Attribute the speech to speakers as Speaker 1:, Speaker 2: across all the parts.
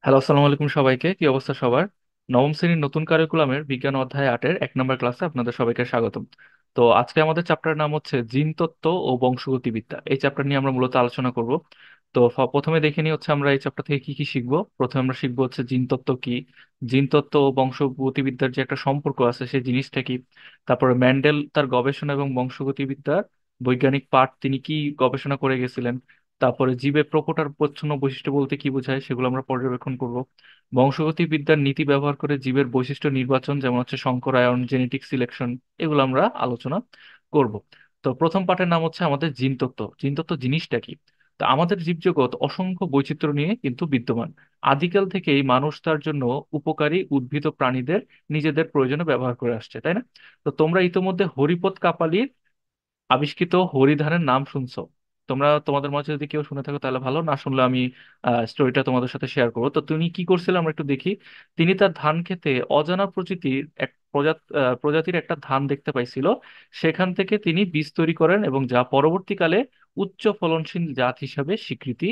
Speaker 1: Hello, আসসালামু আলাইকুম সবাইকে। কি অবস্থা সবার? নবম শ্রেণীর নতুন কারিকুলামের বিজ্ঞান অধ্যায় 8-এর 1 নম্বর ক্লাসে আপনাদের সবাইকে স্বাগতম। তো আজকে আমাদের চ্যাপ্টার নাম হচ্ছে জিনতত্ত্ব ও বংশগতিবিদ্যা। এই চ্যাপ্টার নিয়ে আমরা মূলত আলোচনা করব। তো প্রথমে দেখে নিই হচ্ছে আমরা এই চ্যাপ্টার থেকে কি কি শিখবো। প্রথমে আমরা শিখবো হচ্ছে জিনতত্ত্ব কি, জিনতত্ত্ব ও বংশগতিবিদ্যার যে একটা সম্পর্ক আছে সেই জিনিসটা কি। তারপরে ম্যান্ডেল তার গবেষণা এবং বংশগতিবিদ্যার বৈজ্ঞানিক পাঠ তিনি কি গবেষণা করে গেছিলেন। তারপরে জীবের প্রকট আর প্রচ্ছন্ন বৈশিষ্ট্য বলতে কি বোঝায় সেগুলো আমরা পর্যবেক্ষণ করব। বংশগতি বিদ্যার নীতি ব্যবহার করে জীবের বৈশিষ্ট্য নির্বাচন, যেমন হচ্ছে সংকরায়ন, জেনেটিক সিলেকশন, এগুলো আমরা আলোচনা করব। তো প্রথম পাঠের নাম হচ্ছে আমাদের জিনতত্ত্ব। জিনতত্ত্ব জিনিসটা কি? তো আমাদের জীবজগৎ অসংখ্য বৈচিত্র্য নিয়ে কিন্তু বিদ্যমান। আদিকাল থেকেই মানুষ তার জন্য উপকারী উদ্ভিদ ও প্রাণীদের নিজেদের প্রয়োজনে ব্যবহার করে আসছে, তাই না? তো তোমরা ইতোমধ্যে হরিপদ কাপালির আবিষ্কৃত হরিধানের নাম শুনছো। তোমরা তোমাদের মাঝে যদি কেউ শুনে থাকো তাহলে ভালো, না শুনলে আমি স্টোরিটা তোমাদের সাথে শেয়ার করবো। তো তিনি কি করছিলেন আমরা একটু দেখি। তিনি তার ধান খেতে অজানা প্রজাতির একটা ধান দেখতে পাইছিল। সেখান থেকে তিনি বীজ তৈরি করেন এবং যা পরবর্তীকালে উচ্চ ফলনশীল জাত হিসাবে স্বীকৃতি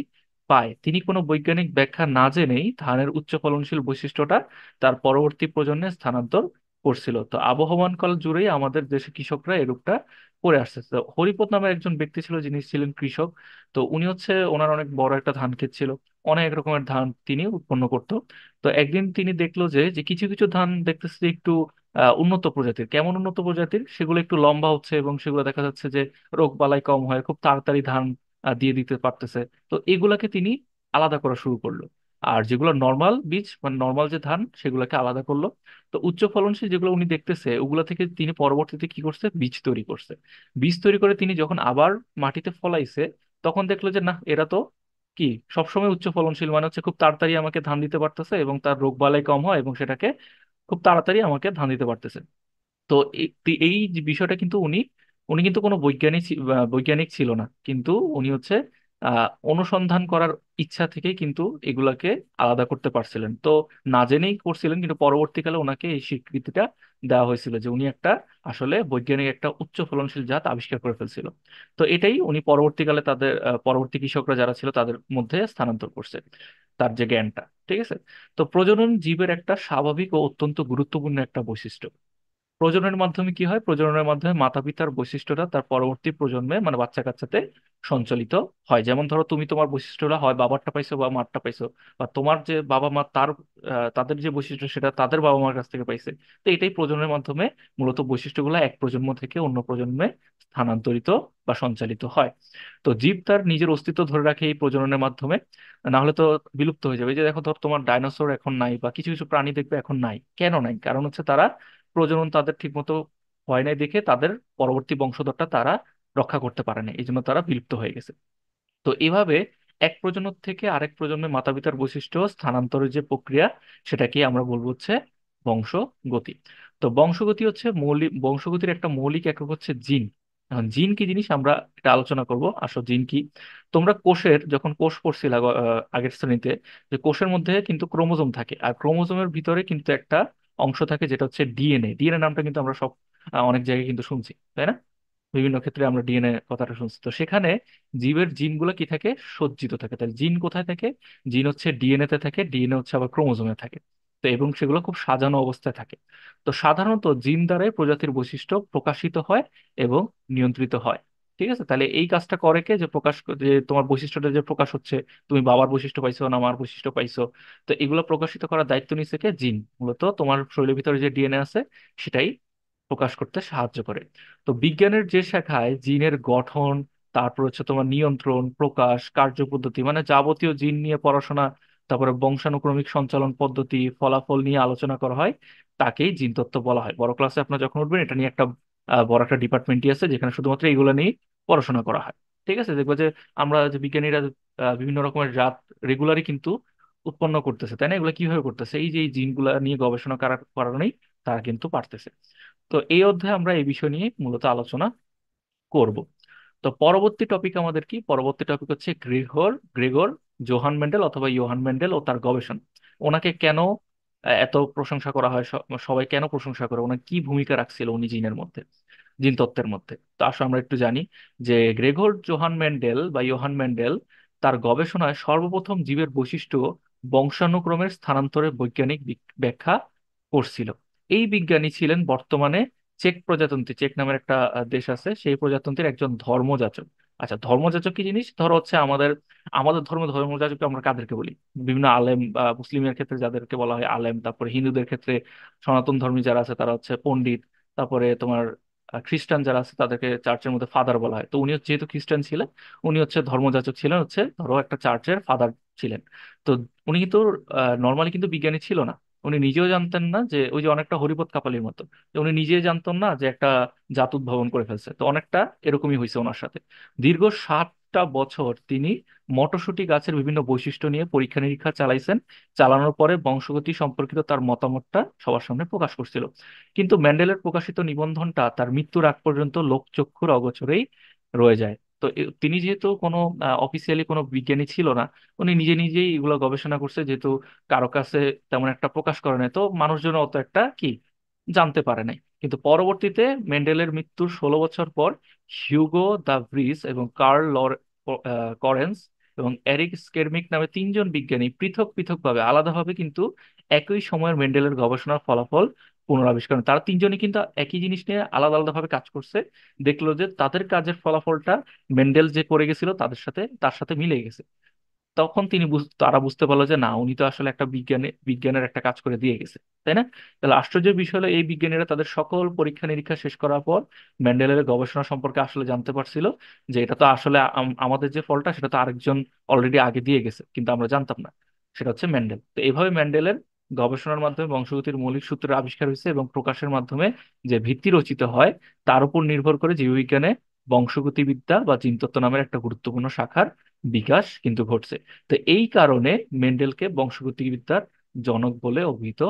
Speaker 1: পায়। তিনি কোনো বৈজ্ঞানিক ব্যাখ্যা না জেনেই ধানের উচ্চ ফলনশীল বৈশিষ্ট্যটা তার পরবর্তী প্রজন্মে স্থানান্তর করছিল। তো আবহমান কাল জুড়েই আমাদের দেশে কৃষকরা এরূপটা করে আসছে। তো হরিপদ নামের একজন ব্যক্তি ছিল যিনি ছিলেন কৃষক। তো উনি হচ্ছে ওনার অনেক বড় একটা ধান ক্ষেত ছিল, অনেক রকমের ধান তিনি উৎপন্ন করতো। তো একদিন তিনি দেখলো যে যে কিছু কিছু ধান দেখতেছে যে একটু উন্নত প্রজাতির। কেমন উন্নত প্রজাতির? সেগুলো একটু লম্বা হচ্ছে এবং সেগুলো দেখা যাচ্ছে যে রোগ বালাই কম হয়, খুব তাড়াতাড়ি ধান দিয়ে দিতে পারতেছে। তো এগুলাকে তিনি আলাদা করা শুরু করলো। আর যেগুলো নর্মাল বীজ মানে নর্মাল যে ধান সেগুলোকে আলাদা করলো। তো উচ্চ ফলনশীল যেগুলো উনি দেখতেছে ওগুলা থেকে তিনি পরবর্তীতে কি করছে, বীজ তৈরি করছে। বীজ তৈরি করে তিনি যখন আবার মাটিতে ফলাইছে, তখন দেখলো যে না, এরা তো কি সবসময় উচ্চ ফলনশীল, মানে হচ্ছে খুব তাড়াতাড়ি আমাকে ধান দিতে পারতেছে এবং তার রোগ বালাই কম হয় এবং সেটাকে খুব তাড়াতাড়ি আমাকে ধান দিতে পারতেছে। তো এই যে বিষয়টা কিন্তু উনি উনি কিন্তু কোনো বৈজ্ঞানিক ছিল না, কিন্তু উনি হচ্ছে অনুসন্ধান করার ইচ্ছা থেকেই কিন্তু এগুলাকে আলাদা করতে পারছিলেন। তো না জেনেই করছিলেন, কিন্তু পরবর্তীকালে ওনাকে এই স্বীকৃতিটা দেওয়া হয়েছিল যে উনি একটা আসলে বৈজ্ঞানিক একটা উচ্চ ফলনশীল জাত আবিষ্কার করে ফেলছিল। তো এটাই উনি পরবর্তীকালে তাদের পরবর্তী কৃষকরা যারা ছিল তাদের মধ্যে স্থানান্তর করছে তার যে জ্ঞানটা। ঠিক আছে। তো প্রজনন জীবের একটা স্বাভাবিক ও অত্যন্ত গুরুত্বপূর্ণ একটা বৈশিষ্ট্য। প্রজননের মাধ্যমে কি হয়? প্রজননের মাধ্যমে মাতা পিতার বৈশিষ্ট্যটা তার পরবর্তী প্রজন্মে মানে বাচ্চা কাচ্চাতে সঞ্চালিত হয়। যেমন ধরো তুমি তোমার বৈশিষ্ট্যটা হয় বাবারটা পাইছো বা মারটা পাইছো, বা তোমার যে বাবা মা তাদের যে বৈশিষ্ট্য সেটা তাদের বাবা মার কাছ থেকে পাইছে। তো এটাই প্রজননের মাধ্যমে মূলত বৈশিষ্ট্যগুলো এক প্রজন্ম থেকে অন্য প্রজন্মে স্থানান্তরিত বা সঞ্চালিত হয়। তো জীব তার নিজের অস্তিত্ব ধরে রাখে এই প্রজননের মাধ্যমে, না হলে তো বিলুপ্ত হয়ে যাবে। এই যে দেখো, ধর তোমার ডাইনোসর এখন নাই বা কিছু কিছু প্রাণী দেখবে এখন নাই, কেন নাই? কারণ হচ্ছে তারা প্রজনন তাদের ঠিক মতো হয় নাই দেখে তাদের পরবর্তী বংশধরটা তারা রক্ষা করতে পারে না, এই জন্য তারা বিলুপ্ত হয়ে গেছে। তো এভাবে এক প্রজন্ম থেকে আরেক প্রজন্মে মাতা পিতার বৈশিষ্ট্য স্থানান্তরের যে প্রক্রিয়া, সেটাকে আমরা বলবো হচ্ছে বংশগতি। তো বংশগতির একটা মৌলিক একক হচ্ছে জিন। এখন জিন কি জিনিস আমরা এটা আলোচনা করব। আসো জিন কি। তোমরা যখন কোষ পড়ছিলা আগের শ্রেণীতে, যে কোষের মধ্যে কিন্তু ক্রোমোজোম থাকে, আর ক্রোমোজোমের ভিতরে কিন্তু একটা অংশ থাকে যেটা হচ্ছে ডিএনএ। ডিএনএ নামটা কিন্তু আমরা সব অনেক জায়গায় কিন্তু শুনছি, তাই না? বিভিন্ন ক্ষেত্রে আমরা ডিএনএ কথাটা শুনছি। তো সেখানে জীবের জিনগুলো কি থাকে? সজ্জিত থাকে। তাহলে জিন কোথায় থাকে? জিন হচ্ছে ডিএনএ তে থাকে, ডিএনএ হচ্ছে আবার ক্রোমোজোমে থাকে। তো এবং সেগুলো খুব সাজানো অবস্থায় থাকে। তো সাধারণত জিন দ্বারাই প্রজাতির বৈশিষ্ট্য প্রকাশিত হয় এবং নিয়ন্ত্রিত হয়। ঠিক আছে। তাহলে এই কাজটা করে কে? যে তোমার বৈশিষ্ট্যটা যে প্রকাশ হচ্ছে, তুমি বাবার বৈশিষ্ট্য পাইছো না মার বৈশিষ্ট্য পাইছো, তো এগুলো প্রকাশিত করার দায়িত্ব নিচ্ছে কে? জিন। মূলত তোমার শরীরের ভিতরে যে ডিএনএ আছে সেটাই প্রকাশ করতে সাহায্য করে। তো বিজ্ঞানের যে শাখায় জিনের গঠন, তারপর হচ্ছে তোমার নিয়ন্ত্রণ, প্রকাশ, কার্যপদ্ধতি, মানে যাবতীয় জিন নিয়ে পড়াশোনা, তারপরে বংশানুক্রমিক সঞ্চালন পদ্ধতি, ফলাফল নিয়ে আলোচনা করা হয়, তাকেই জিনতত্ত্ব বলা হয়। বড় ক্লাসে আপনারা যখন উঠবেন এটা নিয়ে একটা বড় একটা ডিপার্টমেন্টই আছে যেখানে শুধুমাত্র এগুলো নিয়ে পড়াশোনা করা হয়। ঠিক আছে। দেখবো যে আমরা যে বিজ্ঞানীরা বিভিন্ন রকমের জাত রেগুলারই কিন্তু উৎপন্ন করতেছে, তাই না? এগুলো কিভাবে করতেছে? এই যে এই জিনগুলা নিয়ে গবেষণা করার কারণেই তারা কিন্তু পারতেছে। তো এই অধ্যায়ে আমরা এই বিষয় নিয়ে মূলত আলোচনা করব। তো পরবর্তী টপিক আমাদের কি? পরবর্তী টপিক হচ্ছে গ্রেগর গ্রেগর জোহান মেন্ডেল অথবা ইয়োহান মেন্ডেল ও তার গবেষণা। ওনাকে কেন এত প্রশংসা করা হয়? সবাই কেন প্রশংসা করে? ওনার কি ভূমিকা রাখছিল উনি জিনের মধ্যে, জিন তত্ত্বের মধ্যে? তো আসলে আমরা একটু জানি যে গ্রেগর জোহান মেন্ডেল বা ইয়োহান মেন্ডেল তার গবেষণায় সর্বপ্রথম জীবের বৈশিষ্ট্য বংশানুক্রমের স্থানান্তরের বৈজ্ঞানিক ব্যাখ্যা করছিল। এই বিজ্ঞানী ছিলেন বর্তমানে চেক প্রজাতন্ত্রী, চেক নামের একটা দেশ আছে, সেই প্রজাতন্ত্রের একজন ধর্মযাজক। আচ্ছা, ধর্মযাজক কি জিনিস? ধরো হচ্ছে আমাদের আমাদের ধর্মযাজক আমরা কাদেরকে বলি? বিভিন্ন আলেম, মুসলিমের ক্ষেত্রে যাদেরকে বলা হয় আলেম, তারপরে হিন্দুদের ক্ষেত্রে সনাতন ধর্মী যারা আছে তারা হচ্ছে পণ্ডিত, তারপরে তোমার খ্রিস্টান যারা আছে তাদেরকে চার্চের মধ্যে ফাদার বলা হয়। তো উনি যেহেতু খ্রিস্টান ছিলেন, উনি হচ্ছে ধর্মযাজক ছিলেন, হচ্ছে ধরো একটা চার্চের ফাদার ছিলেন। তো উনি কিন্তু নর্মালি কিন্তু বিজ্ঞানী ছিল না। উনি নিজেও জানতেন না যে, ওই যে অনেকটা হরিপদ কাপালির মতো, যে উনি নিজেই জানতেন না যে একটা জাত উদ্ভাবন করে ফেলছে। তো অনেকটা এরকমই হয়েছে ওনার সাথে। দীর্ঘ 7টা বছর তিনি মটরশুঁটি গাছের বিভিন্ন বৈশিষ্ট্য নিয়ে পরীক্ষা নিরীক্ষা চালাইছেন। চালানোর পরে বংশগতি সম্পর্কিত তার মতামতটা সবার সামনে প্রকাশ করছিল। কিন্তু ম্যান্ডেলের প্রকাশিত নিবন্ধনটা তার মৃত্যুর আগ পর্যন্ত লোকচক্ষুর অগোচরেই রয়ে যায়। তো তিনি যেহেতু কোনো অফিসিয়ালি কোনো বিজ্ঞানী ছিল না, উনি নিজে নিজেই এগুলো গবেষণা করছে, যেহেতু কারো কাছে তেমন একটা প্রকাশ করে নাই, তো মানুষজন অত একটা কি জানতে পারে নাই। কিন্তু পরবর্তীতে মেন্ডেলের মৃত্যুর 16 বছর পর হিউগো দা ভ্রিস এবং করেন্স এবং এরিক স্কেরমিক নামে 3জন বিজ্ঞানী পৃথক পৃথকভাবে আলাদাভাবে কিন্তু একই সময়ের মেন্ডেলের গবেষণার ফলাফল পুনরাবিষ্কার করেন। তারা 3জনই কিন্তু একই জিনিস নিয়ে আলাদা আলাদাভাবে কাজ করছে। দেখলো যে তাদের কাজের ফলাফলটা মেন্ডেল যে করে গেছিল তার সাথে মিলে গেছে। তখন তারা বুঝতে পারলো যে না, উনি তো আসলে একটা বিজ্ঞানের একটা কাজ করে দিয়ে গেছে, তাই না? তাহলে আশ্চর্যের বিষয় হলো, এই বিজ্ঞানীরা তাদের সকল পরীক্ষা নিরীক্ষা শেষ করার পর মেন্ডেলের গবেষণা সম্পর্কে আসলে জানতে পারছিল যে এটা তো আসলে আমাদের যে ফলটা সেটা তো আরেকজন অলরেডি আগে দিয়ে গেছে, কিন্তু আমরা জানতাম না। সেটা হচ্ছে মেন্ডেল। তো এইভাবে মেন্ডেলের গবেষণার মাধ্যমে বংশগতির মৌলিক সূত্রের আবিষ্কার হয়েছে, এবং প্রকাশের মাধ্যমে যে ভিত্তি রচিত হয় তার উপর নির্ভর করে জীববিজ্ঞানে বংশগতিবিদ্যা বা জিনতত্ত্ব নামের একটা গুরুত্বপূর্ণ শাখার বিকাশ কিন্তু ঘটছে। তো এই কারণে মেন্ডেলকে বংশগতিবিদ্যার জনক বলে অভিহিত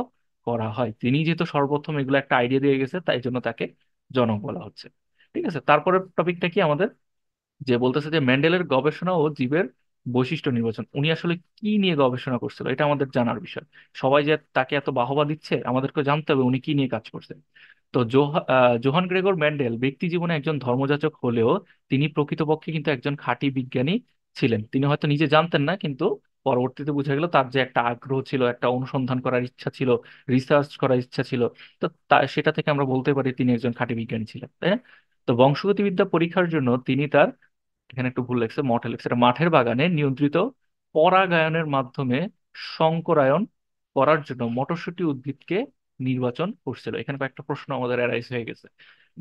Speaker 1: করা হয়। তিনি যেহেতু সর্বপ্রথম এগুলো একটা আইডিয়া দিয়ে গেছে, তাই জন্য তাকে জনক বলা হচ্ছে। ঠিক আছে, তারপরের টপিকটা কি আমাদের? যে বলতেছে যে মেন্ডেলের গবেষণা ও জীবের বৈশিষ্ট্য নির্বাচন। উনি আসলে কি নিয়ে গবেষণা করছিল, এটা আমাদের জানার বিষয়। সবাই যে তাকে এত বাহবা দিচ্ছে, আমাদেরকে জানতে হবে উনি কি নিয়ে কাজ করছেন। তো জোহান গ্রেগর মেন্ডেল ব্যক্তি জীবনে একজন ধর্মযাজক হলেও তিনি প্রকৃতপক্ষে কিন্তু একজন খাঁটি বিজ্ঞানী ছিলেন। তিনি হয়তো নিজে জানতেন না, কিন্তু পরবর্তীতে বোঝা গেল তার যে একটা আগ্রহ ছিল, একটা অনুসন্ধান করার ইচ্ছা ছিল, রিসার্চ করার ইচ্ছা ছিল। তো সেটা থেকে আমরা বলতে পারি তিনি একজন খাঁটি বিজ্ঞানী ছিলেন, তাই না? তো বংশগতিবিদ্যা পরীক্ষার জন্য তিনি তার, এখানে একটু ভুল লেগেছে, মঠে লেগেছে, এটা মাঠের বাগানে নিয়ন্ত্রিত পরাগায়নের মাধ্যমে সংকরায়ন করার জন্য মটরশুঁটি উদ্ভিদকে নির্বাচন করছিল। এখানে কয়েকটা প্রশ্ন আমাদের অ্যারাইজ হয়ে গেছে,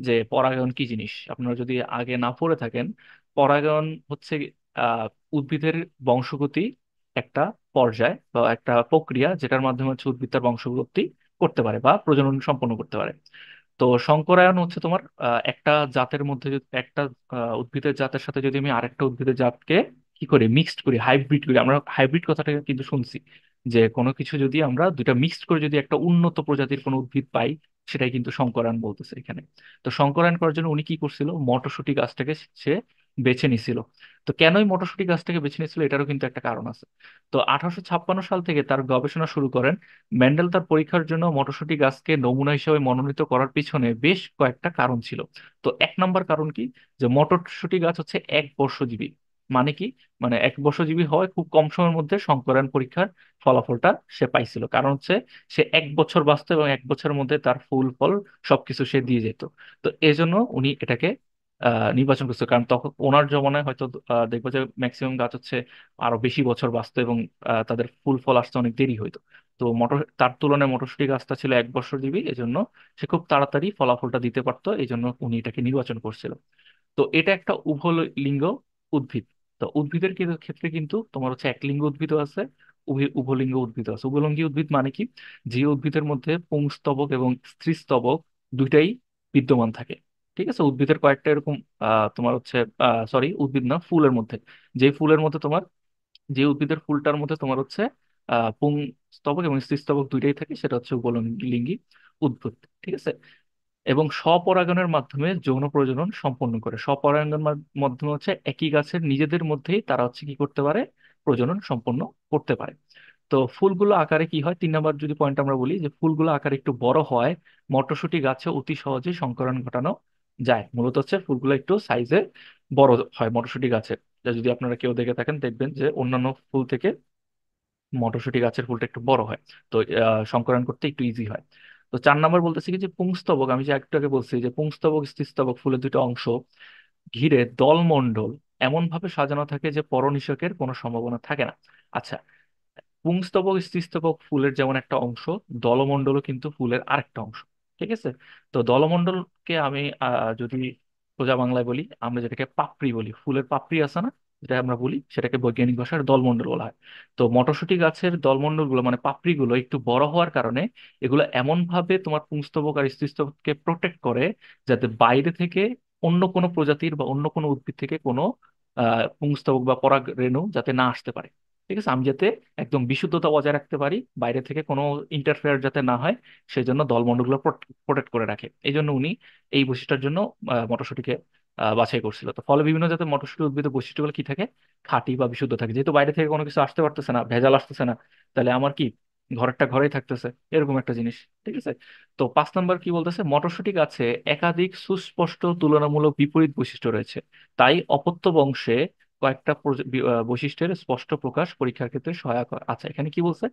Speaker 1: যে পরাগায়ন কি জিনিস। আপনারা যদি আগে না পড়ে থাকেন, পরাগায়ন হচ্ছে আহ উদ্ভিদের বংশগতি একটা পর্যায় বা একটা প্রক্রিয়া, যেটার মাধ্যমে হচ্ছে উদ্ভিদ তার বংশগতি করতে পারে বা প্রজনন সম্পন্ন করতে পারে। তো সংকরায়ন হচ্ছে তোমার একটা জাতের মধ্যে একটা উদ্ভিদের জাতের সাথে যদি আমি আরেকটা উদ্ভিদের জাতকে কি করি, মিক্সড করি, হাইব্রিড করি। আমরা হাইব্রিড কথাটা কিন্তু শুনছি, যে কোনো কিছু যদি আমরা দুইটা মিক্সড করে যদি একটা উন্নত প্রজাতির কোনো উদ্ভিদ পাই, সেটাই কিন্তু সংকরায়ন বলতেছে এখানে। তো সংকরায়ন করার জন্য উনি কি করছিল, মটরশুঁটি গাছটাকে সে বেছে নিছিল। তো কেনই মটরশুঁটি গাছটাকে বেছে নিয়েছিল, এটারও কিন্তু একটা কারণ আছে। তো 1856 সাল থেকে তার গবেষণা শুরু করেন। মেন্ডেল তার পরীক্ষার জন্য মটরশুঁটি গাছকে নমুনা হিসেবে মনোনীত করার পিছনে বেশ কয়েকটা কারণ ছিল। তো 1 নম্বর কারণ কি, যে মটরশুঁটি গাছ হচ্ছে 1 বর্ষজীবী। মানে কি, মানে 1 বর্ষজীবী হওয়ায় খুব কম সময়ের মধ্যে সংকরায়ন পরীক্ষার ফলাফলটা সে পাইছিল। কারণ হচ্ছে সে 1 বছর বাঁচত এবং 1 বছরের মধ্যে তার ফুল ফল সবকিছু সে দিয়ে যেত। তো এজন্য উনি এটাকে নির্বাচন করছে, কারণ তখন ওনার জমানায় হয়তো দেখবো যে ম্যাক্সিমাম গাছ হচ্ছে আরো বেশি বছর বাঁচতো, এবং তাদের ফুল ফল আসতে অনেক দেরি হইতো। তো তার তুলনায় মটরশুঁটি গাছটা ছিল 1 বর্ষজীবী, এজন্য সে খুব তাড়াতাড়ি ফলাফলটা দিতে পারতো, এই জন্য উনি এটাকে নির্বাচন করছিল। তো এটা একটা উভলিঙ্গ উদ্ভিদ। তো উদ্ভিদের ক্ষেত্রে কিন্তু তোমার হচ্ছে একলিঙ্গ উদ্ভিদও আছে, উভলিঙ্গ উদ্ভিদও আছে। উভলিঙ্গী উদ্ভিদ মানে কি, যে উদ্ভিদের মধ্যে পুংস্তবক এবং স্ত্রীস্তবক দুইটাই বিদ্যমান থাকে। ঠিক আছে, উদ্ভিদের কয়েকটা এরকম তোমার হচ্ছে সরি, উদ্ভিদ না, ফুলের মধ্যে, যে ফুলের মধ্যে তোমার, যে উদ্ভিদের ফুলটার মধ্যে তোমার হচ্ছে পুংস্তবক এবং স্ত্রীস্তবক দুইটাই থাকে, সেটা হচ্ছে উভলিঙ্গী উদ্ভিদ। ঠিক আছে, এবং স্বপরাগণের মাধ্যমে যৌন প্রজনন সম্পন্ন করে। স্বপরাগণের মাধ্যমে হচ্ছে একই গাছের নিজেদের মধ্যেই তারা হচ্ছে কি করতে পারে, প্রজনন সম্পন্ন করতে পারে। তো ফুলগুলো আকারে কি হয়, 3 নম্বর যদি পয়েন্ট আমরা বলি, যে ফুলগুলো আকারে একটু বড় হয় মটরশুঁটি গাছে অতি সহজে সংকরণ ঘটানো যায়। মূলত হচ্ছে ফুলগুলো একটু সাইজে বড় হয় মটরশুঁটি গাছের। যা যদি আপনারা কেউ দেখে থাকেন, দেখবেন যে অন্যান্য ফুল থেকে মটরশুঁটি গাছের ফুলটা একটু বড় হয়। তো সংকরণ করতে একটু ইজি হয়। তো 4 নম্বর বলতেছি কি যে পুংস্তবক, আমি যে একটু আগে বলছি যে পুংস্তবক স্ত্রীস্তবক ফুলের দুটো অংশ ঘিরে দলমণ্ডল এমন ভাবে সাজানো থাকে যে পরনিষেকের কোনো সম্ভাবনা থাকে না। আচ্ছা, পুংস্তবক স্ত্রীস্তবক ফুলের যেমন একটা অংশ, দলমণ্ডলও কিন্তু ফুলের আরেকটা অংশ। ঠিক আছে? তো দলমণ্ডলকে আমি যদি সোজা বাংলায় বলি, আমরা যেটাকে পাপড়ি বলি, ফুলের পাপড়ি আছে না, যেটা আমরা বলি, সেটাকে বৈজ্ঞানিক ভাষায় দলমণ্ডল বলা হয়। তো মটরশুঁটি গাছের দলমণ্ডলগুলো মানে পাপড়িগুলো একটু বড় হওয়ার কারণে এগুলো এমন ভাবে তোমার পুংস্তবক আর স্ত্রীস্তবককে প্রোটেক্ট করে যাতে বাইরে থেকে অন্য কোনো প্রজাতির বা অন্য কোনো উদ্ভিদ থেকে কোনো পুংস্তবক বা পরাগরেণু যাতে না আসতে পারে। ঠিক আছে? আমি যাতে একদম বিশুদ্ধতা বজায় রাখতে পারি, বাইরে থেকে কোনো ইন্টারফেয়ার যাতে না হয়, সেই জন্য দলমণ্ডলগুলো প্রোটেক্ট করে রাখে। এই জন্য উনি এই বৈশিষ্ট্যের জন্য মটরশুঁটিকে বাছাই করছিল। তো ফলে বিভিন্ন জাতের মটরশুঁটি উদ্ভিদের বৈশিষ্ট্যগুলো কি থাকে, খাঁটি বা বিশুদ্ধ থাকে। যেহেতু বাইরে থেকে কোনো কিছু আসতে পারতেছে না, ভেজাল আসতেছে না, তাহলে আমার কি, ঘরেরটা ঘরেই থাকতেছে, এরকম একটা জিনিস। ঠিক আছে? তো 5 নম্বর কি বলতেছে, মটরশুঁটি গাছে একাধিক সুস্পষ্ট তুলনামূলক বিপরীত বৈশিষ্ট্য রয়েছে। তাই অপত্য বংশে কয়েকটা বৈশিষ্ট্যের স্পষ্ট প্রকাশ পরীক্ষার ক্ষেত্রে সহায়ক হয়। আচ্ছা, এখানে কি বলছে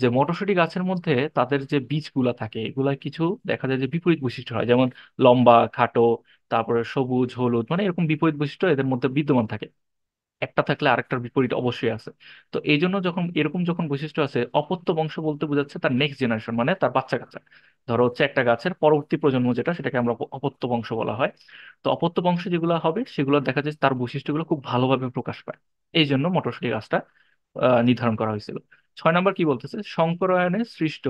Speaker 1: যে মটরশুঁটি গাছের মধ্যে তাদের যে বীজগুলা থাকে এগুলা কিছু দেখা যায় যে বিপরীত বৈশিষ্ট্য হয়, যেমন লম্বা, খাটো, তারপরে সবুজ, হলুদ, মানে এরকম বিপরীত বৈশিষ্ট্য এদের মধ্যে বিদ্যমান থাকে। একটা থাকলে আরেকটার বিপরীত অবশ্যই আছে। তো এই জন্য যখন এরকম যখন বৈশিষ্ট্য আছে, অপত্য বংশ বলতে বোঝাচ্ছে তার নেক্সট জেনারেশন, মানে তার বাচ্চা কাচ্চা। ধরো হচ্ছে একটা গাছের পরবর্তী প্রজন্ম যেটা, সেটাকে আমরা অপত্য বংশ বলা হয়। তো অপত্য বংশ যেগুলো হবে সেগুলো দেখা যায় তার বৈশিষ্ট্যগুলো খুব ভালোভাবে প্রকাশ পায়। এই জন্য মটরশুঁটি গাছটা নির্ধারণ করা হয়েছিল। 6 নম্বর কি বলতেছে, শঙ্করায়নে সৃষ্ট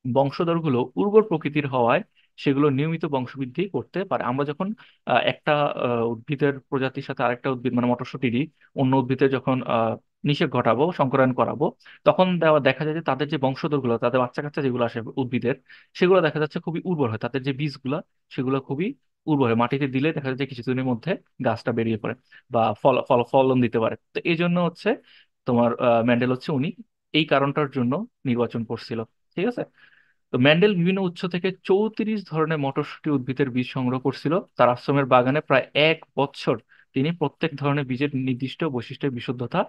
Speaker 1: বংশধরগুলো উর্বর প্রকৃতির হওয়ায় সেগুলো নিয়মিত বংশবৃদ্ধি করতে পারে। আমরা যখন একটা উদ্ভিদের প্রজাতির সাথে আরেকটা উদ্ভিদ মানে মটরশুঁটিরই অন্য উদ্ভিদের যখন নিষেক ঘটাবো, সংকরায়ন করাবো, তখন দেখা যায় যে তাদের যে বংশধরগুলো, তাদের বাচ্চা কাচ্চা যেগুলো আসে উদ্ভিদের, সেগুলো দেখা যাচ্ছে খুবই উর্বর হয়। তাদের যে বীজগুলা, সেগুলো খুবই উর্বর হয়, মাটিতে দিলে দেখা যাচ্ছে কিছুদিনের মধ্যে গাছটা বেরিয়ে পড়ে বা ফলন দিতে পারে। তো এই জন্য হচ্ছে তোমার ম্যান্ডেল হচ্ছে উনি এই কারণটার জন্য নির্বাচন করছিল। ঠিক আছে? তো ম্যান্ডেল বিভিন্ন উৎস থেকে 34 ধরনের মটরশুঁটি উদ্ভিদের বীজ সংগ্রহ করছিল। তার আশ্রমের বাগানে প্রায় 1 বছর তিনি প্রত্যেক ধরনের বীজের নির্দিষ্ট বৈশিষ্ট্যের বিশুদ্ধতা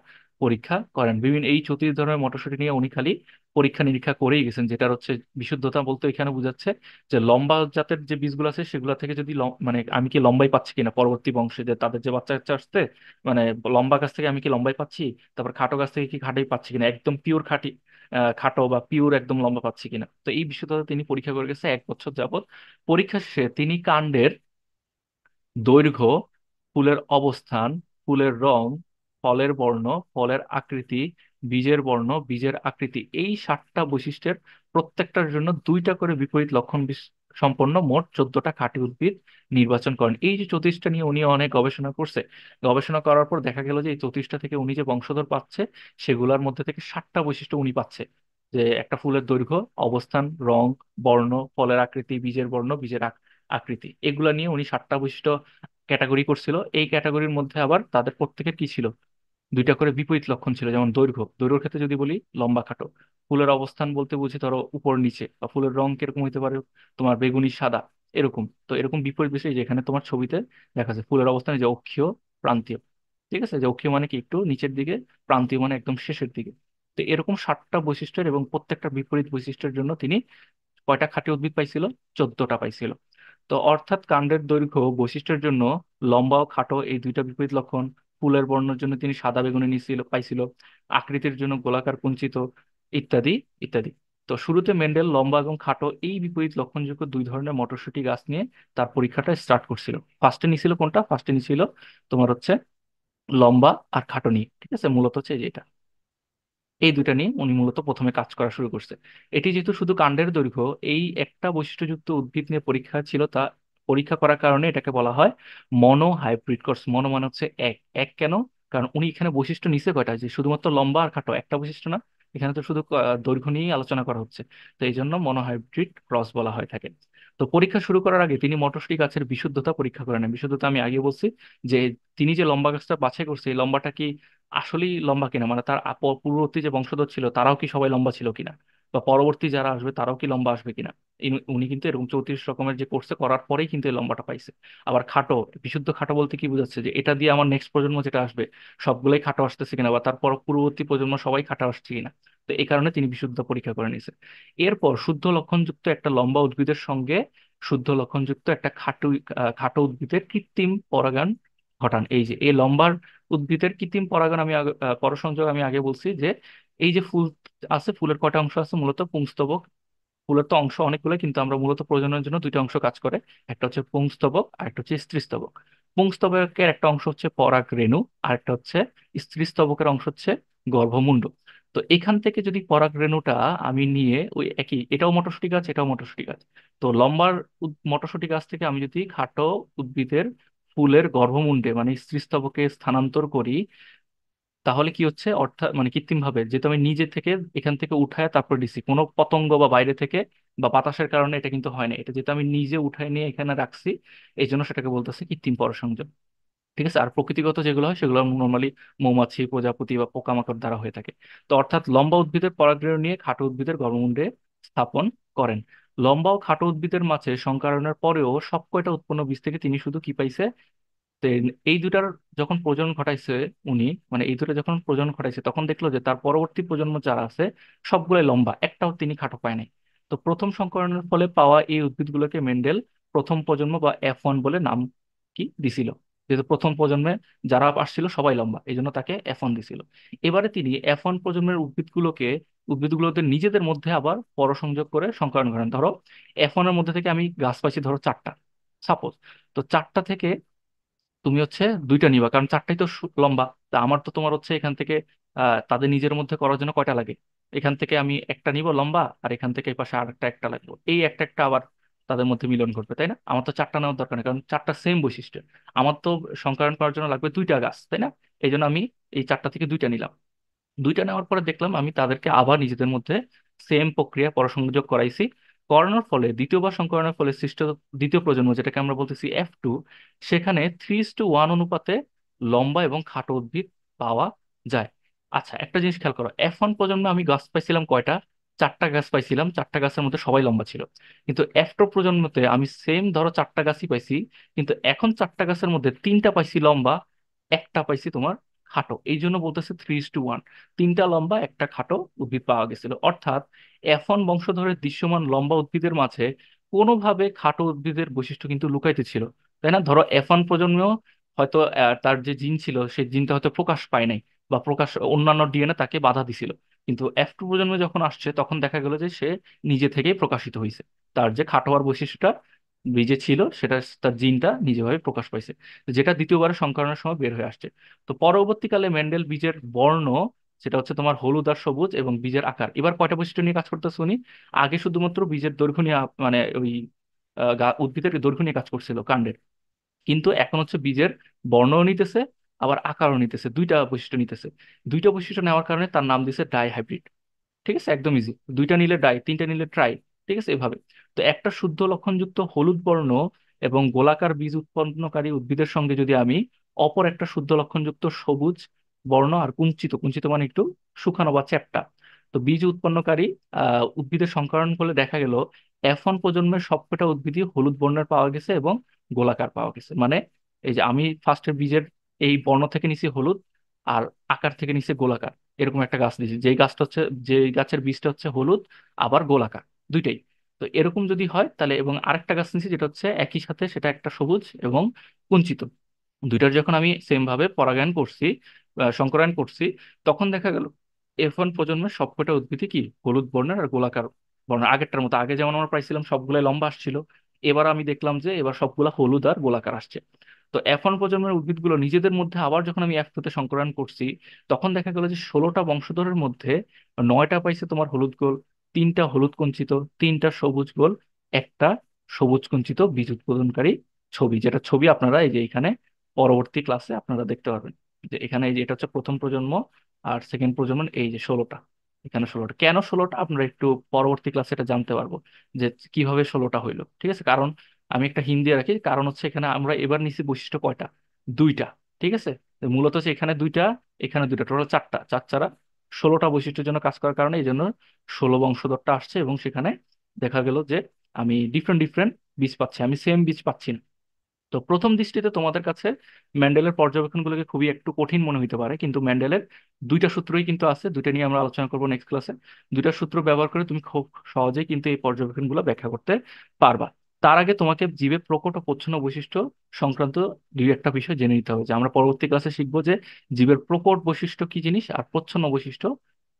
Speaker 1: পরীক্ষা করেন। বিভিন্ন এই 34 ধরনের মটরশুঁটি নিয়ে উনি খালি পরীক্ষা নিরীক্ষা করেই গেছেন। যেটা হচ্ছে বিশুদ্ধতা বলতে এখানে বোঝাচ্ছে যে লম্বা জাতের যে বীজগুলো আছে সেগুলো থেকে যদি মানে আমি কি লম্বাই পাচ্ছি কিনা পরবর্তী বংশে, যে তাদের যে বাচ্চা কাচ্চা আসছে, মানে লম্বা গাছ থেকে আমি কি লম্বাই পাচ্ছি, তারপর খাটো গাছ থেকে কি খাটাই পাচ্ছি কিনা, একদম পিওর খাঁটি খাটো বা পিওর একদম লম্বা পাচ্ছি কিনা। তো এই বিষয়টা তিনি পরীক্ষা করে গেছে 1 বছর যাবত। পরীক্ষা শেষে তিনি কাণ্ডের দৈর্ঘ্য, ফুলের অবস্থান, ফুলের রং, ফলের বর্ণ, ফলের আকৃতি, বীজের বর্ণ, বীজের আকৃতি, এই 7টা বৈশিষ্ট্যের প্রত্যেকটার জন্য 2টা করে বিপরীত লক্ষণ সম্পন্ন মোট 14টা খাঁটি উদ্ভিদ নির্বাচন করেন। এই যে 34টা নিয়ে উনি অনেক গবেষণা করছে। গবেষণা করার পর দেখা গেল যে এই 34টা থেকে উনি যে বংশধর পাচ্ছে, সেগুলোর মধ্যে থেকে 7টা বৈশিষ্ট্য উনি পাচ্ছে। যে একটা ফুলের দৈর্ঘ্য, অবস্থান, রং, বর্ণ, ফলের আকৃতি, বীজের বর্ণ, বীজের আকৃতি, এগুলা নিয়ে উনি 7টা বৈশিষ্ট্য ক্যাটাগরি করছিল। এই ক্যাটাগরির মধ্যে আবার তাদের প্রত্যেকের কি ছিল, 2টা করে বিপরীত লক্ষণ ছিল। যেমন দৈর্ঘ্যের ক্ষেত্রে যদি বলি লম্বা খাটো, ফুলের অবস্থান বলতে বুঝি ধরো উপর নিচে, বা ফুলের রং কিরকম হতে পারে, তোমার বেগুনি সাদা, এরকম। তো এরকম বিপরীত বিষয় যেখানে তোমার ছবিতে দেখা যায় ফুলের অবস্থান যে অক্ষীয়, প্রান্তীয়। ঠিক আছে? যে অক্ষীয় মানে কি একটু নিচের দিকে, প্রান্তীয় মানে একদম শেষের দিকে। তো এরকম 7টা বৈশিষ্ট্যের এবং প্রত্যেকটা বিপরীত বৈশিষ্ট্যের জন্য তিনি কয়টা খাঁটি উদ্ভিদ পাইছিল, 14টা পাইছিল। তো অর্থাৎ কাণ্ডের দৈর্ঘ্য বৈশিষ্ট্যের জন্য লম্বা ও খাটো এই 2টা বিপরীত লক্ষণ, ফুলের বর্ণের জন্য তিনি সাদা বেগুনি নিছিল পাইছিল, আকৃতির জন্য গোলাকার কুঞ্চিত, ইত্যাদি ইত্যাদি। তো শুরুতে মেন্ডেল লম্বা এবং খাটো এই বিপরীত লক্ষণযুক্ত 2 ধরনের মটরশুঁটি গাছ নিয়ে তার পরীক্ষাটা স্টার্ট করছিল। ফার্স্টে নিছিল কোনটা, ফার্স্টে নিছিল তোমার হচ্ছে লম্বা আর খাটো নিয়ে। ঠিক আছে? মূলত হচ্ছে যেটা এই 2টা নিয়ে উনি মূলত প্রথমে কাজ করা শুরু করছে। এটি যেহেতু শুধু কাণ্ডের দৈর্ঘ্য এই একটা বৈশিষ্ট্যযুক্ত উদ্ভিদ নিয়ে পরীক্ষা ছিল, তা পরীক্ষা করার কারণে এটাকে বলা হয় মনো হাইব্রিড কোর্স। মনো মানে হচ্ছে এক, এক কেন, কারণ উনি এখানে বৈশিষ্ট্য নিচে কয়টা, যে শুধুমাত্র লম্বা আর খাটো একটা বৈশিষ্ট্য না, এখানে তো শুধু দৈর্ঘ্য নিয়েই আলোচনা করা হচ্ছে। তো এই জন্য মনো হাইব্রিড ক্রস বলা হয় থাকে। তো পরীক্ষা শুরু করার আগে তিনি মটরশুঁটি গাছের বিশুদ্ধতা পরীক্ষা করে নেন। বিশুদ্ধতা আমি আগে বলছি যে তিনি যে লম্বা গাছটা বাছাই করছে, এই লম্বাটা কি আসলেই লম্বা কিনা, মানে তার পূর্ববর্তী যে বংশধর ছিল তারাও কি সবাই লম্বা ছিল কিনা, বা পরবর্তী যারা আসবে তারাও কি লম্বা আসবে কিনা। উনি কিন্তু এরকম 34 রকমের যে কোর্সে করার পরেই কিন্তু এই লম্বাটা পাইছে। আবার খাটো, বিশুদ্ধ খাটো বলতে কি বোঝাচ্ছে, যে এটা দিয়ে আমার নেক্সট প্রজন্ম যেটা আসবে সবগুলোই খাটো আসতেছে কিনা, বা তারপর পূর্ববর্তী প্রজন্ম সবাই খাটো আসছে কিনা। তো এই কারণে তিনি বিশুদ্ধ পরীক্ষা করে নিয়েছেন। এরপর শুদ্ধ লক্ষণযুক্ত একটা লম্বা উদ্ভিদের সঙ্গে শুদ্ধ লক্ষণযুক্ত একটা খাটো উদ্ভিদের কৃত্রিম পরাগায়ন ঘটান। এই যে এই লম্বার উদ্ভিদের কৃত্রিম পরাগায়ন আমি পরসংযোগ আমি আগে বলছি যে এই যে ফুল আছে, ফুলের কয়টা অংশ আছে, মূলত পুংস্তবক। ফুলের তো অংশ অনেকগুলো, কিন্তু আমরা মূলত প্রজননের জন্য দুইটা অংশ কাজ করে, একটা হচ্ছে পুংস্তবক আর একটা হচ্ছে স্ত্রীস্তবক। পুংস্তবকের একটা অংশ হচ্ছে পরাগরেণু, আর একটা হচ্ছে স্ত্রীস্তবকের অংশ হচ্ছে গর্ভমুণ্ড। তো এখান থেকে যদি পরাগরেণুটা আমি নিয়ে ওই একই, এটাও মটরশুঁটি গাছ এটাও মটরশুঁটি গাছ, তো লম্বার মটরশুঁটি গাছ থেকে আমি যদি খাটো উদ্ভিদের ফুলের গর্ভমুণ্ডে মানে স্ত্রীস্তবকে স্থানান্তর করি, তাহলে কি হচ্ছে, অর্থাৎ মানে কৃত্রিম ভাবে যেহেতু আমি নিজে থেকে এখান থেকে উঠায় তারপর দিছি, কোনো পতঙ্গ বা বাইরে থেকে বা বাতাসের কারণে এটা কিন্তু হয় না, এটা যেহেতু আমি নিজে উঠায় নিয়ে এখানে রাখছি, এই জন্য সেটাকে বলতেছে কৃত্রিম পরাগসংযোগ। ঠিক আছে। আর প্রকৃতিগত যেগুলো হয় সেগুলো নর্মালি মৌমাছি, প্রজাপতি বা পোকামাকড় দ্বারা হয়ে থাকে। তো অর্থাৎ লম্বা উদ্ভিদের পরাগরেণু নিয়ে খাটো উদ্ভিদের গর্ভমুণ্ডে স্থাপন করেন। লম্বা ও খাটো উদ্ভিদের মাঝে সংকরণের পরেও সব কয়টা উৎপন্ন বীজ থেকে তিনি শুধু কি পাইছে, তো এই দুটার যখন প্রজনন ঘটাইছে উনি, মানে এই দুটো যখন প্রজনন ঘটাইছে তখন দেখলো যে তার পরবর্তী প্রজন্ম যারা আছে সবগুলাই লম্বা, একটাও তিনি খাটো পায় নাই। তো প্রথম সংকরণের ফলে পাওয়া এই উদ্ভিদগুলোকে মেন্ডেল প্রথম প্রজন্ম বা F1 বলে নাম কি দিছিল। যেহেতু প্রথম প্রজন্মে যারা আসছিল সবাই লম্বা, এই জন্য তাকে F1 দিছিল। এবারে তিনি F1 প্রজন্মের উদ্ভিদগুলোতে নিজেদের মধ্যে আবার পরসংযোগ করে সংকরণ করেন। ধরো F1 এর মধ্যে থেকে আমি গাছ পাইছি ধরো চারটা, সাপোজ। তো চারটা থেকে তুমি হচ্ছে দুইটা নিবা, কারণ চারটাই তো লম্বা। তা আমার তো তোমার হচ্ছে এখান থেকে তাদের নিজের মধ্যে করার জন্য কয়টা লাগে, এখান থেকে আমি একটা নিব লম্বা, আর এখান থেকে এই পাশে আর একটা লাগবে, এই একটা একটা আবার তাদের মধ্যে মিলন করবে, তাই না? আমার তো চারটা নেওয়ার দরকার নেই, কারণ চারটা সেম বৈশিষ্ট্য। আমার তো সংকরণ করার জন্য লাগবে দুইটা গাছ, তাই না? এই জন্য আমি এই চারটা থেকে দুইটা নিলাম। দুইটা নেওয়ার পরে দেখলাম আমি তাদেরকে আবার নিজেদের মধ্যে সেম প্রক্রিয়া পরসংযোগ করাইছি। করানোর ফলে দ্বিতীয়বার সংকরণের ফলে সৃষ্ট দ্বিতীয় প্রজন্ম, যেটাকে আমরা বলতেছি F2, সেখানে 3:1 অনুপাতে লম্বা এবং খাটো উদ্ভিদ পাওয়া যায়। আচ্ছা, একটা জিনিস খেয়াল করো, F1 প্রজন্মে আমি গাছ পাইছিলাম কয়টা, চারটা গাছ পাইছিলাম, চারটা গাছের মধ্যে সবাই লম্বা ছিল। কিন্তু F2 প্রজন্মতে আমি সেম ধরো চারটা গাছই পাইছি, কিন্তু এখন চারটা গাছের মধ্যে তিনটা পাইছি লম্বা, একটা পাইছি তোমার খাটো, এই জন্য বলতেছে 3:1। তিনটা লম্বা একটা খাটো উদ্ভিদ পাওয়া গেছিল। অর্থাৎ F1 বংশধরের দৃশ্যমান লম্বা উদ্ভিদের মাঝে কোনোভাবে খাটো উদ্ভিদের বৈশিষ্ট্য কিন্তু লুকাইতে ছিল, তাই না? ধরো F1 প্রজন্মেও হয়তো তার যে জিন ছিল সেই জিনটা হয়তো প্রকাশ পায় নাই, বা প্রকাশ অন্যান্য ডিএনএ তাকে বাধা দিছিল। কিন্তু F2 প্রজন্মে যখন আসছে তখন দেখা গেল যে সে নিজে থেকেই প্রকাশিত হয়েছে, তার যে খাটো হওয়ার বৈশিষ্ট্যটা বীজে ছিল সেটা তার জিনটা নিজেভাবে প্রকাশ পাইছে, যেটা দ্বিতীয়বারের সংকরণের সময় বের হয়ে আসছে। তো পরবর্তীকালে মেন্ডেল বীজের বর্ণ, সেটা হচ্ছে তোমার হলুদ আর সবুজ, এবং বীজের আকার, এবার কয়টা বৈশিষ্ট্য নিয়ে কাজ করতেছে উনি। আগে শুধুমাত্র বীজের দৈর্ঘ্য নিয়ে মানে ওই উদ্ভিদের দৈর্ঘ্য নিয়ে কাজ করছিল কাণ্ডের, কিন্তু এখন হচ্ছে বীজের বর্ণও নিতেছে, আবার আকারও নিতেছে, দুইটা বৈশিষ্ট্য নিতেছে। দুইটা বৈশিষ্ট্য নেওয়ার কারণে তার নাম দিছে ডাই হাইব্রিড। ঠিক আছে, একদম ইজি। দুইটা নিলে ডাই, তিনটা নিলে ট্রাই। ঠিক আছে, এভাবে। তো একটা শুদ্ধ লক্ষণযুক্ত হলুদ বর্ণ এবং গোলাকার বীজ উৎপন্নকারী উদ্ভিদের সঙ্গে যদি আমি অপর একটা শুদ্ধ লক্ষণযুক্ত সবুজ বর্ণ আর কুঞ্চিত, কুঞ্চিত মানে একটু শুকানো বা চ্যাপ্টা, তো বীজ উৎপন্নকারী উদ্ভিদের সংকরণ করলে দেখা গেল F1 প্রজন্মের সবকটা উদ্ভিদই হলুদ বর্ণের পাওয়া গেছে এবং গোলাকার পাওয়া গেছে। মানে এই যে আমি ফার্স্টের বীজের এই বর্ণ থেকে নিছি হলুদ, আর আকার থেকে নিচে গোলাকার, এরকম একটা গাছ দিয়েছি, যেই গাছটা হচ্ছে, যে গাছের বীজটা হচ্ছে হলুদ আবার গোলাকার, দুইটাই। তো এরকম যদি হয় তাহলে, এবং আরেকটা গাছ নিয়েছি যেটা হচ্ছে একই সাথে, সেটা একটা সবুজ এবং কুঞ্চিত, দুইটার যখন আমি সেম ভাবে পরাগায়ন করছি, সংকরায়ন করছি, তখন দেখা গেল F1 প্রজন্মের সবকটা উদ্ভিদই কি হলুদ বর্ণের আর গোলাকার বর্ণের, আগেরটার মতো। আগে যেমন আমরা পাইছিলাম সবগুলাই লম্বা আসছিল, এবার আমি দেখলাম যে এবার সবগুলা হলুদ আর গোলাকার আসছে। তো F1 প্রজন্মের উদ্ভিদগুলো নিজেদের মধ্যে আবার যখন আমি F2 তে সংকরণ করছি, তখন দেখা গেল যে 16টা বংশধরের মধ্যে 9টা পাইছে তোমার হলুদ গোল, তিনটা হলুদ কুঞ্চিত, তিনটা সবুজ গোল, একটা সবুজ কুঞ্চিত বীজ উৎপাদনকারী ছবি, যেটা ছবি আপনারা এই যে এখানে পরবর্তী ক্লাসে আপনারা দেখতে পারবেন, যে এখানে এই যে এটা হচ্ছে প্রথম প্রজন্ম, আর সেকেন্ড প্রজন্ম এই যে 16টা, এখানে 16টা। কেন 16টা আপনারা একটু পরবর্তী ক্লাসে এটা জানতে পারবো, যে কিভাবে 16টা হইলো। ঠিক আছে, কারণ আমি একটা হিন্দি রাখি, কারণ হচ্ছে এখানে আমরা এবার নিছি বৈশিষ্ট্য কয়টা, দুইটা। ঠিক আছে, মূলত হচ্ছে এখানে দুইটা, এখানে দুইটা, টোটাল চারটা, চার চারা 16টা বৈশিষ্ট্যের জন্য কাজ করার কারণে এই জন্য 16 বংশধরটা আসছে। এবং সেখানে দেখা গেল যে আমি ডিফারেন্ট ডিফারেন্ট বীজ পাচ্ছি, আমি সেম বীজ পাচ্ছি না। তো প্রথম দৃষ্টিতে তোমাদের কাছে মেন্ডেলের পর্যবেক্ষণগুলোকে খুবই একটু কঠিন মনে হতে পারে, কিন্তু মেন্ডেলের দুইটা সূত্রই কিন্তু আছে, দুইটা নিয়ে আমরা আলোচনা করবো নেক্সট ক্লাসে। দুইটা সূত্র ব্যবহার করে তুমি খুব সহজেই কিন্তু এই পর্যবেক্ষণগুলো ব্যাখ্যা করতে পারবা। তার আগে তোমাকে জীবের প্রকট ও প্রচ্ছন্ন বৈশিষ্ট্য সংক্রান্ত দুই একটা বিষয় জেনে নিতে হবে, যে আমরা পরবর্তী ক্লাসে শিখবো যে জীবের প্রকট বৈশিষ্ট্য কি জিনিস আর প্রচ্ছন্ন বৈশিষ্ট্য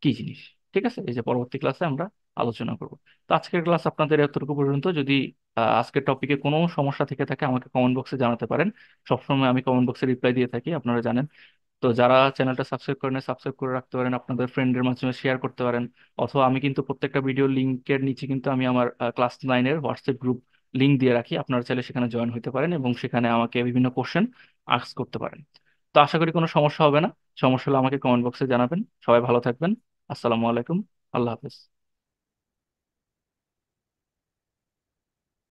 Speaker 1: কি জিনিস। ঠিক আছে, এই যে পরবর্তী ক্লাসে আমরা আলোচনা করবো। তো আজকের ক্লাস আপনাদের এতটুকু পর্যন্ত। যদি আজকের টপিকে কোনো সমস্যা থেকে থাকে আমাকে কমেন্ট বক্সে জানাতে পারেন। সবসময় আমি কমেন্ট বক্সে রিপ্লাই দিয়ে থাকি, আপনারা জানেন। তো যারা চ্যানেলটা সাবস্ক্রাইব করেন, সাবস্ক্রাইব করে রাখতে পারেন, আপনাদের ফ্রেন্ডের মাধ্যমে শেয়ার করতে পারেন। অথবা আমি কিন্তু প্রত্যেকটা ভিডিও লিঙ্কের নিচে কিন্তু আমি আমার ক্লাস 9-এর হোয়াটসঅ্যাপ গ্রুপ লিঙ্ক দিয়ে রাখি, আপনারা চাইলে সেখানে জয়েন হতে পারেন এবং সেখানে আমাকে বিভিন্ন কোশ্চেন আস্ক করতে পারেন। তো আশা করি কোনো সমস্যা হবে না। সমস্যা হলে আমাকে কমেন্ট বক্সে জানাবেন। সবাই ভালো থাকবেন। আসসালামু আলাইকুম। আল্লাহ হাফেজ।